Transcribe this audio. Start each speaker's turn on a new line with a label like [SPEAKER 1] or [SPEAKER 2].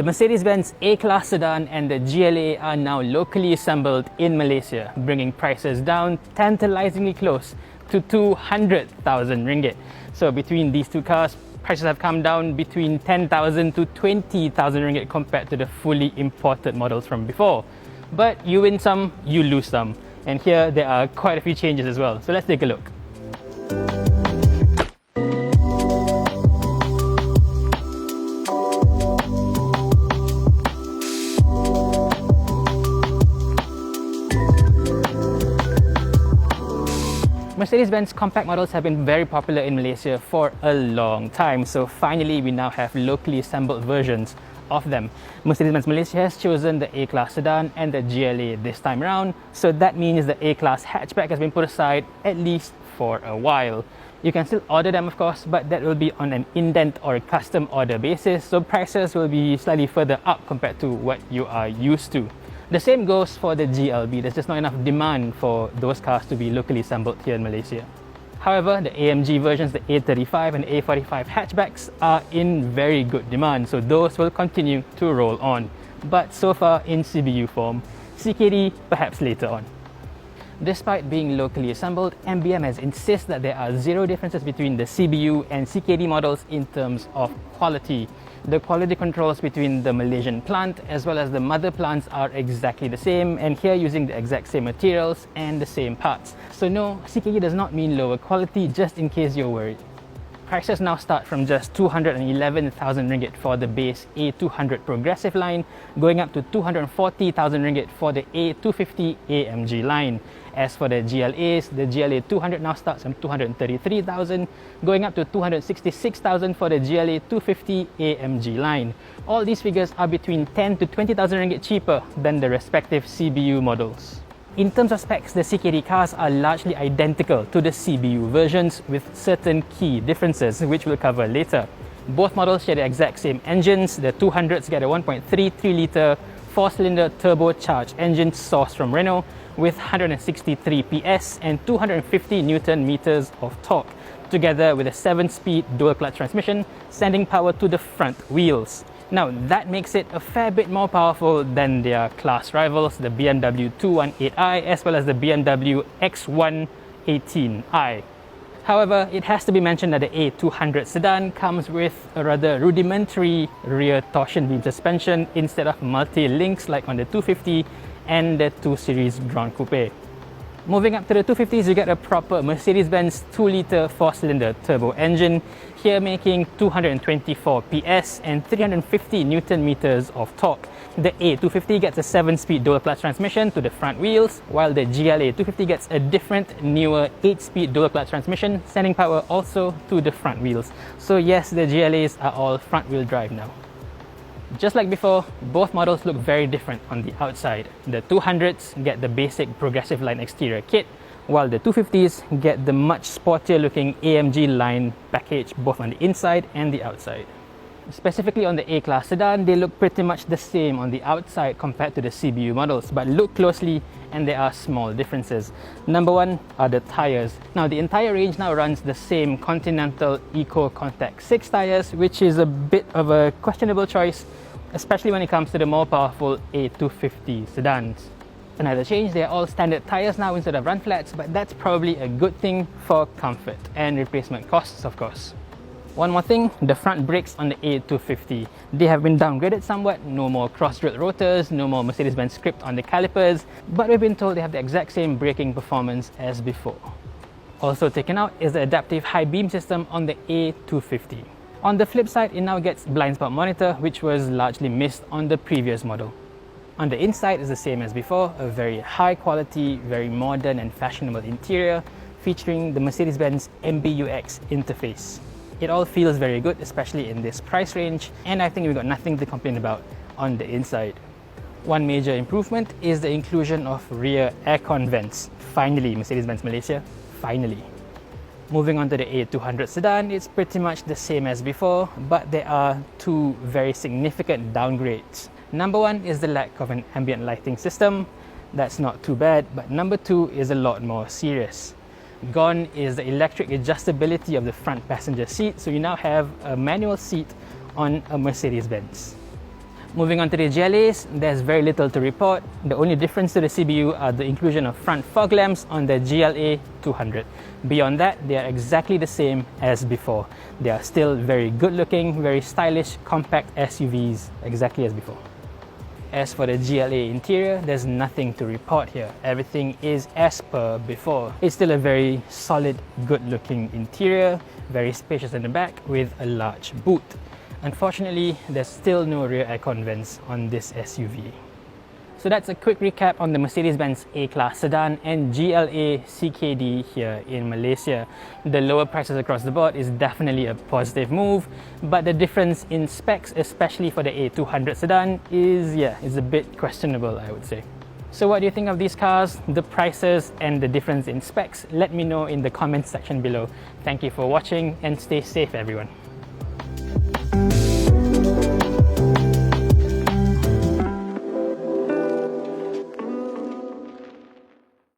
[SPEAKER 1] The Mercedes-Benz A-Class sedan and the GLA are now locally assembled in Malaysia, bringing prices down tantalizingly close to 200,000 ringgit. So between these two cars, prices have come down between 10,000 to 20,000 ringgit compared to the fully imported models from before. But you win some, you lose some. And here there are quite a few changes as well. So let's take a look. Mercedes-Benz compact models have been very popular in Malaysia for a long time, so finally we now have locally assembled versions of them. Mercedes-Benz Malaysia has chosen the A-Class sedan and the GLA this time around, so that means the A-Class hatchback has been put aside at least for a while. You can still order them of course, but that will be on an indent or a custom order basis, so prices will be slightly further up compared to what you are used to. The same goes for the GLB. There's just not enough demand for those cars to be locally assembled here in Malaysia. However, the AMG versions, the A35 and A45 hatchbacks are in very good demand, so those will continue to roll on. But so far in CBU form, CKD perhaps later on. Despite being locally assembled, MBM has insisted that there are zero differences between the CBU and CKD models in terms of quality. The quality controls between the Malaysian plant as well as the mother plants are exactly the same, and here using the exact same materials and the same parts. So no, CKD does not mean lower quality, just in case you're worried. Prices now start from just 211,000 ringgit for the base A200 progressive line, going up to 240,000 ringgit for the A250 AMG line. As for the GLAs, the GLA 200 now starts from 233,000, going up to 266,000 for the GLA 250 AMG line. All these figures are between 10 to 20,000 ringgit cheaper than the respective CBU models. In terms of specs, the CKD cars are largely identical to the CBU versions with certain key differences, which we'll cover later. Both models share the exact same engines. The 200s get a 1.33-litre 4-cylinder turbocharged engine sourced from Renault with 163 PS and 250 Newton meters of torque, together with a 7-speed dual-clutch transmission sending power to the front wheels. Now that makes it a fair bit more powerful than their class rivals, the BMW 218i as well as the BMW X118i. However, it has to be mentioned that the A200 sedan comes with a rather rudimentary rear torsion beam suspension instead of multi-links like on the 250 and the 2 Series Grand Coupe. Moving up to the 250s, you get a proper Mercedes-Benz 2-litre 4-cylinder turbo engine, here making 224 PS and 350 Newton meters of torque. The A250 gets a 7-speed dual-clutch transmission to the front wheels, while the GLA 250 gets a different, newer 8-speed dual-clutch transmission, sending power also to the front wheels. So yes, the GLAs are all front-wheel drive now. Just like before, both models look very different on the outside. The 200s get the basic progressive line exterior kit, while the 250s get the much sportier looking AMG line package both on the inside and the outside. Specifically on the A-Class sedan, they look pretty much the same on the outside compared to the CBU models, but look closely and there are small differences. Number one are the tyres. Now the entire range now runs the same Continental Eco Contact 6 tyres, which is a bit of a questionable choice, especially when it comes to the more powerful A250 sedans. Another change, they are all standard tyres now instead of run flats, but that's probably a good thing for comfort and replacement costs of course. One more thing, the front brakes on the A250. They have been downgraded somewhat, no more cross-drilled rotors, no more Mercedes-Benz script on the calipers, but we've been told they have the exact same braking performance as before. Also taken out is the adaptive high beam system on the A250. On the flip side, it now gets blind spot monitor, which was largely missed on the previous model. On the inside is the same as before, a very high quality, very modern and fashionable interior, featuring the Mercedes-Benz MBUX interface. It all feels very good, especially in this price range, and I think we've got nothing to complain about on the inside. One major improvement is the inclusion of rear aircon vents. Finally, Mercedes-Benz Malaysia, finally. Moving on to the A200 sedan, it's pretty much the same as before, but there are two very significant downgrades. Number one is the lack of an ambient lighting system. That's not too bad, but number two is a lot more serious. Gone is the electric adjustability of the front passenger seat, so you now have a manual seat on a Mercedes-Benz. Moving on to the GLAs, there's very little to report. The only difference to the CBU are the inclusion of front fog lamps on the GLA 200. Beyond that, they are exactly the same as before. They are still very good looking, very stylish, compact SUVs, exactly as before. As for the GLA interior, there's nothing to report here. Everything is as per before. It's still a very solid, good looking interior, very spacious in the back with a large boot. Unfortunately, there's still no rear aircon vents on this SUV. So that's a quick recap on the Mercedes-Benz A-Class sedan and GLA CKD here in Malaysia. The lower prices across the board is definitely a positive move, but the difference in specs, especially for the A200 sedan, is a bit questionable, I would say. So what do you think of these cars, the prices and the difference in specs? Let me know in the comments section below. Thank you for watching and stay safe, everyone.